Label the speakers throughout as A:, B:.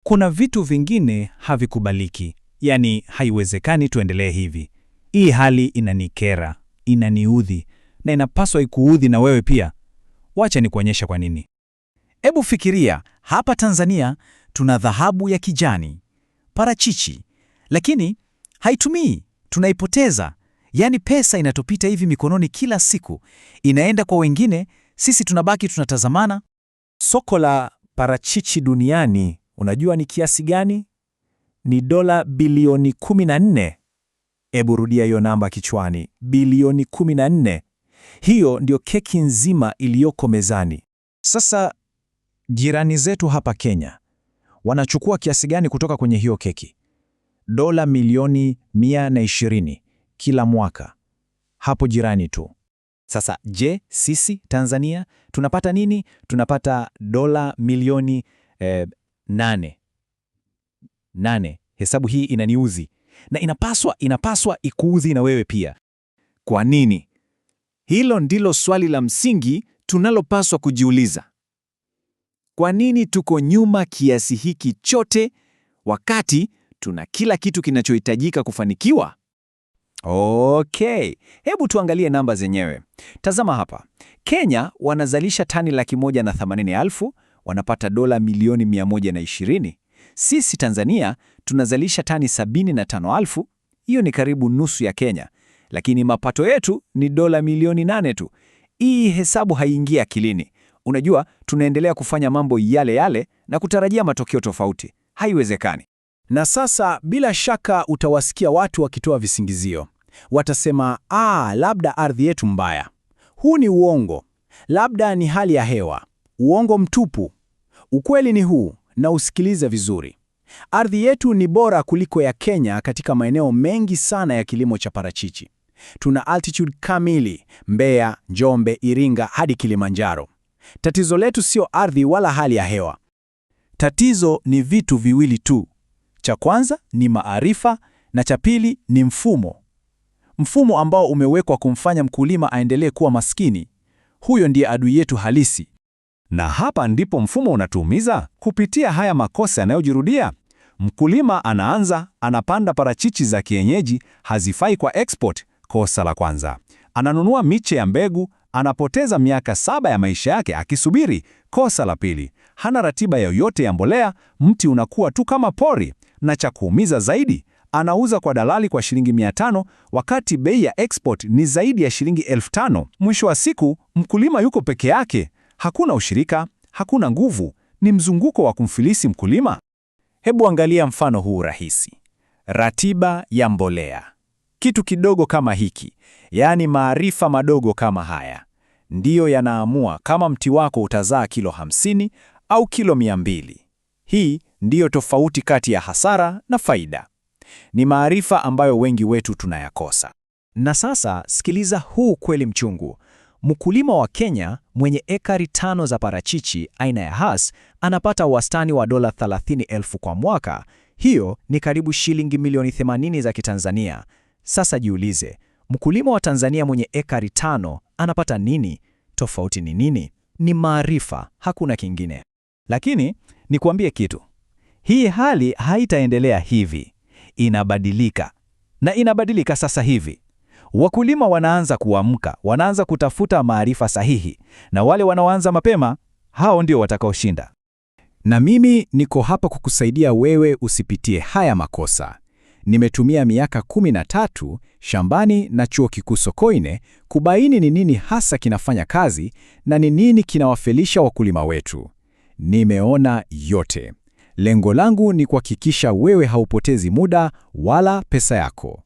A: Kuna vitu vingine havikubaliki, yaani haiwezekani tuendelee hivi. Hii hali inanikera, inaniudhi, na inapaswa ikuudhi na wewe pia. Wacha nikuonyeshe kwa nini.
B: Hebu fikiria, hapa Tanzania tuna dhahabu ya kijani, parachichi, lakini haitumii, tunaipoteza. Yaani pesa inatupita hivi mikononi kila siku, inaenda kwa wengine, sisi tunabaki tunatazamana.
C: Soko la parachichi duniani unajua ni kiasi gani? Ni dola bilioni 14. Ebu rudia hiyo namba kichwani, bilioni 14. Hiyo ndio keki nzima iliyoko mezani. Sasa jirani zetu hapa Kenya wanachukua kiasi gani kutoka kwenye hiyo keki? Dola milioni 120 kila mwaka, hapo jirani tu. Sasa je, sisi Tanzania tunapata nini? Tunapata dola milioni 8. Hesabu hii inaniuzi na inapaswa ikuudhi na wewe pia. Kwa nini? Hilo ndilo swali la msingi tunalopaswa kujiuliza. Kwa nini tuko nyuma kiasi hiki chote wakati tuna kila kitu kinachohitajika kufanikiwa? Okay, hebu tuangalie namba zenyewe. Tazama hapa. Kenya wanazalisha tani 180,000, wanapata dola milioni 120. Sisi Tanzania tunazalisha tani 75,000, hiyo ni karibu nusu ya Kenya, lakini mapato yetu ni dola milioni 8 tu. Hii hesabu haiingia akilini. Unajua, tunaendelea kufanya mambo yale yale na kutarajia matokeo tofauti. Haiwezekani. Na sasa bila shaka utawasikia watu wakitoa visingizio. Watasema, labda ardhi yetu mbaya. Huu ni uongo. Labda ni hali ya hewa. Uongo mtupu. Ukweli ni huu, na usikilize vizuri. Ardhi yetu ni bora kuliko ya Kenya katika maeneo mengi sana ya kilimo cha parachichi. Tuna altitude kamili, Mbeya, Njombe, Iringa hadi Kilimanjaro. Tatizo letu sio ardhi wala hali ya hewa. Tatizo ni vitu viwili tu. Cha kwanza ni maarifa na cha pili ni mfumo. Mfumo ambao umewekwa kumfanya mkulima aendelee kuwa maskini. Huyo ndiye adui yetu halisi. Na hapa ndipo mfumo unatuumiza kupitia haya makosa yanayojirudia. Mkulima anapanda parachichi za kienyeji, hazifai kwa export. Kosa la kwanza. Ananunua miche ya mbegu, anapoteza miaka 7 ya maisha yake akisubiri. Kosa la pili. Hana ratiba yoyote ya mbolea, mti unakuwa tu kama pori. Na cha kuumiza zaidi, anauza kwa dalali kwa shilingi 500 wakati bei ya export ni zaidi ya shilingi 5,000. Mwisho wa siku, mkulima yuko peke yake. Hakuna ushirika, hakuna nguvu, ni mzunguko wa kumfilisi mkulima. Hebu angalia mfano huu rahisi. Ratiba ya mbolea. Kitu kidogo kama hiki, yaani maarifa madogo kama haya, ndiyo yanaamua kama mti wako utazaa kilo 50 au kilo 200. Hii ndiyo tofauti kati ya hasara na faida. Ni maarifa ambayo wengi wetu tunayakosa. Na sasa sikiliza huu kweli mchungu. Mkulima wa Kenya mwenye ekari 5 za parachichi aina ya Hass anapata wastani wa dola 30,000 kwa mwaka. Hiyo ni karibu shilingi milioni 80 za Kitanzania. Sasa jiulize, mkulima wa Tanzania mwenye ekari 5 anapata nini? Tofauti ni nini? Ni maarifa, hakuna kingine. Lakini nikuambie kitu. Hii hali haitaendelea hivi. Inabadilika. Na inabadilika sasa hivi. Wakulima wanaanza kuamka, wanaanza kutafuta maarifa sahihi, na wale wanaoanza mapema, hao ndio watakaoshinda. Na mimi niko hapa kukusaidia wewe usipitie haya makosa. Nimetumia miaka 13 shambani na chuo kikuu Sokoine kubaini ni nini hasa kinafanya kazi na ni nini kinawafelisha wakulima wetu. Nimeona yote. Lengo langu ni kuhakikisha wewe haupotezi muda wala pesa yako.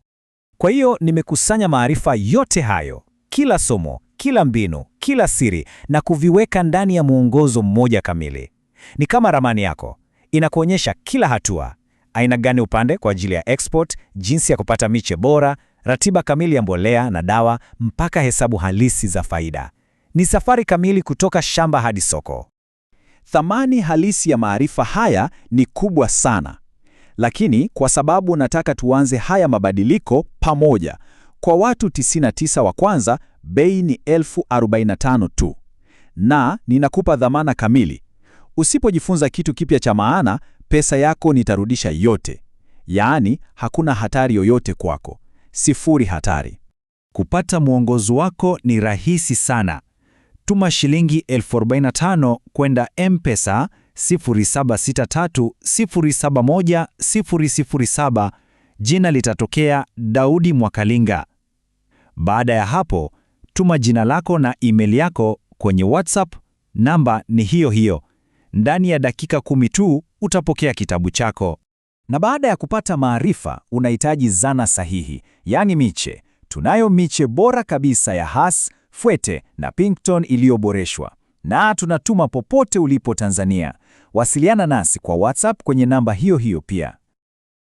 C: Kwa hiyo nimekusanya maarifa yote hayo, kila somo, kila mbinu, kila siri, na kuviweka ndani ya mwongozo mmoja kamili. Ni kama ramani yako, inakuonyesha kila hatua, aina gani upande kwa ajili ya export, jinsi ya kupata miche bora, ratiba kamili ya mbolea na dawa, mpaka hesabu halisi za faida. Ni safari kamili kutoka shamba hadi soko. Thamani halisi ya maarifa haya ni kubwa sana. Lakini kwa sababu nataka tuanze haya mabadiliko pamoja, kwa watu 99 wa kwanza, bei ni 45,000 tu. Na ninakupa dhamana kamili. Usipojifunza kitu kipya cha maana,
D: pesa yako nitarudisha yote. Yaani, hakuna hatari yoyote kwako. Sifuri hatari.
A: Kupata mwongozo wako ni rahisi sana. Tuma shilingi 45,000 kwenda M-Pesa 0763071007. Jina litatokea Daudi Mwakalinga. Baada ya hapo, tuma jina lako na email yako kwenye WhatsApp, namba ni hiyo hiyo. Ndani ya dakika 10 tu utapokea kitabu chako.
B: Na baada ya kupata maarifa, unahitaji zana sahihi, yaani miche. Tunayo miche bora kabisa ya Hass, Fwete na Pinkton iliyoboreshwa. Na tunatuma popote ulipo Tanzania. Wasiliana nasi kwa WhatsApp kwenye namba hiyo hiyo pia.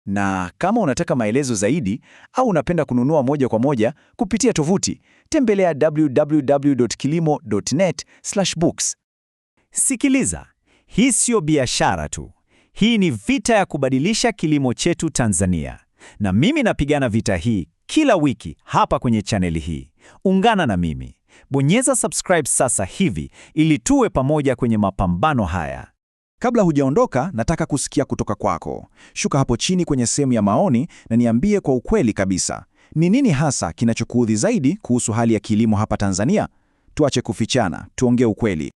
B: Na kama unataka maelezo zaidi au unapenda kununua moja kwa moja kupitia tovuti, tembelea www.kilimo.net/books.
A: Sikiliza, hii sio biashara tu. Hii ni vita ya kubadilisha kilimo chetu Tanzania. Na mimi napigana vita hii kila wiki hapa kwenye chaneli hii. Ungana na mimi. Bonyeza subscribe sasa hivi ili tuwe pamoja kwenye mapambano haya.
D: Kabla hujaondoka, nataka kusikia kutoka kwako. Shuka hapo chini kwenye sehemu ya maoni na niambie kwa ukweli kabisa, ni nini hasa kinachokuudhi zaidi kuhusu hali ya kilimo hapa Tanzania? Tuache kufichana, tuongee ukweli.